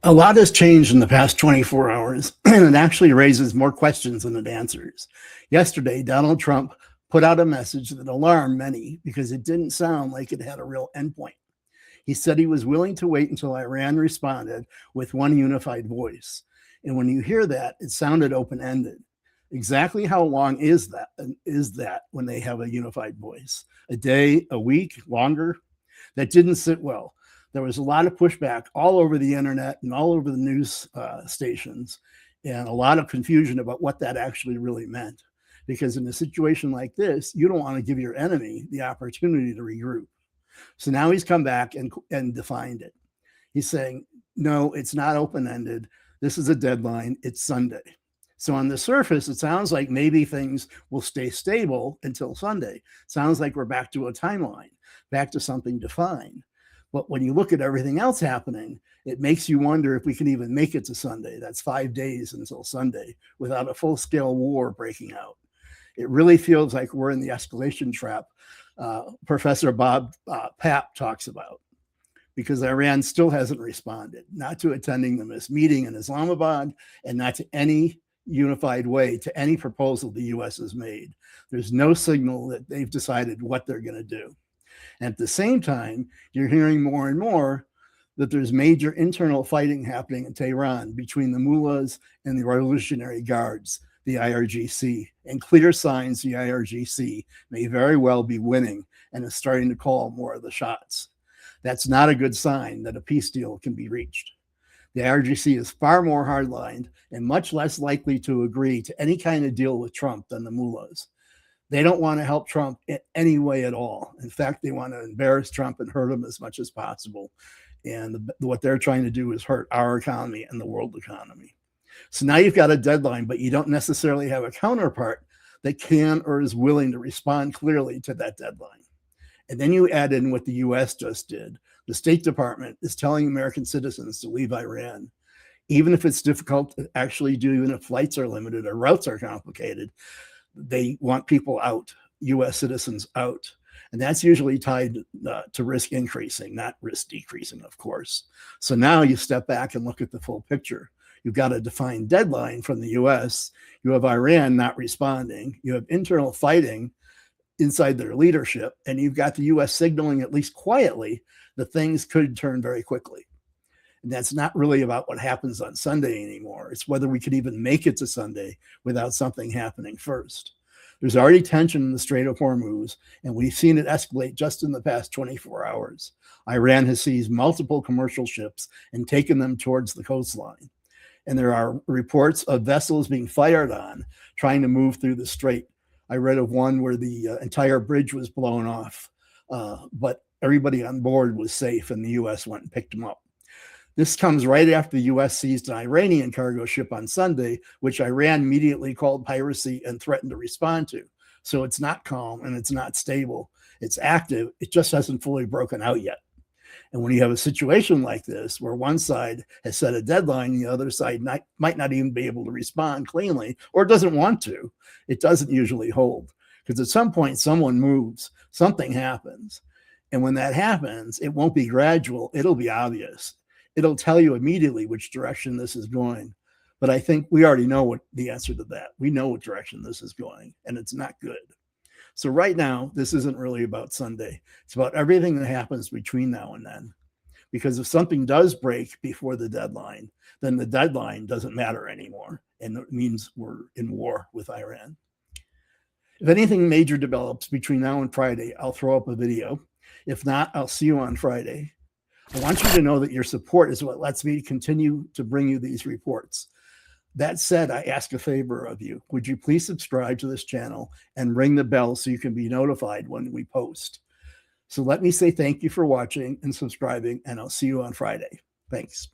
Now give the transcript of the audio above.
A lot has changed in the past 24 hours, and it actually raises more questions than it answers. Yesterday, Donald Trump put out a message that alarmed many because it didn't sound like it had a real endpoint. He said he was willing to wait until Iran responded with one unified voice. And when you hear that, it sounded open-ended. Exactly how long is that when they have a unified voice? A day, a week, longer? That didn't sit well. There was a lot of pushback all over the internet and all over the news stations, and a lot of confusion about what that actually really meant. Because in a situation like this, you don't want to give your enemy the opportunity to regroup. So now he's come back and defined it. He's saying, no, it's not open-ended. This is a deadline. It's Sunday. So on the surface, it sounds like maybe things will stay stable until Sunday. Sounds like we're back to a timeline, back to something defined. But when you look at everything else happening, it makes you wonder if we can even make it to Sunday. That's 5 days until Sunday without a full-scale war breaking out. It really feels like we're in the escalation trap Professor Bob Papp talks about, because Iran still hasn't responded, not to attending the meeting in Islamabad and not to any unified way to any proposal the U.S. has made. There's no signal that they've decided what they're going to do. And at the same time, you're hearing more and more that there's major internal fighting happening in Tehran between the mullahs and the Revolutionary Guards, the IRGC, and clear signs the IRGC may very well be winning and is starting to call more of the shots. That's not a good sign that a peace deal can be reached. The IRGC is far more hardlined and much less likely to agree to any kind of deal with Trump than the mullahs. They don't want to help Trump in any way at all. In fact, they want to embarrass Trump and hurt him as much as possible. And what they're trying to do is hurt our economy and the world economy. So now you've got a deadline, but you don't necessarily have a counterpart that can or is willing to respond clearly to that deadline. And then you add in what the U.S. just did. The State Department is telling American citizens to leave Iran, even if it's difficult to actually do, even if flights are limited or routes are complicated. They want people out, U.S. citizens out. And that's usually tied to risk increasing, not risk decreasing, of course. So now you step back and look at the full picture. You've got a defined deadline from the U.S. You have Iran not responding. You have internal fighting inside their leadership. And you've got the U.S. signaling, at least quietly, that things could turn very quickly. And that's not really about what happens on Sunday anymore. It's whether we could even make it to Sunday without something happening first. There's already tension in the Strait of Hormuz, and we've seen it escalate just in the past 24 hours. Iran has seized multiple commercial ships and taken them towards the coastline. And there are reports of vessels being fired on, trying to move through the strait. I read of one where the entire bridge was blown off, but everybody on board was safe, and the U.S. went and picked them up. This comes right after the U.S. seized an Iranian cargo ship on Sunday, which Iran immediately called piracy and threatened to respond to. So it's not calm and it's not stable. It's active. It just hasn't fully broken out yet. And when you have a situation like this, where one side has set a deadline, the other side might not even be able to respond cleanly, or doesn't want to, it doesn't usually hold. Because at some point, someone moves, something happens. And when that happens, it won't be gradual. It'll be obvious. It'll tell you immediately which direction this is going. But I think we already know what the answer to that. We know what direction this is going, and it's not good. So right now, this isn't really about Sunday. It's about everything that happens between now and then. Because if something does break before the deadline, then the deadline doesn't matter anymore. And it means we're in war with Iran. If anything major develops between now and Friday, I'll throw up a video. If not, I'll see you on Friday. I want you to know that your support is what lets me continue to bring you these reports. That said, I ask a favor of you. Would you please subscribe to this channel and ring the bell so you can be notified when we post? So let me say thank you for watching and subscribing, and I'll see you on Friday. Thanks.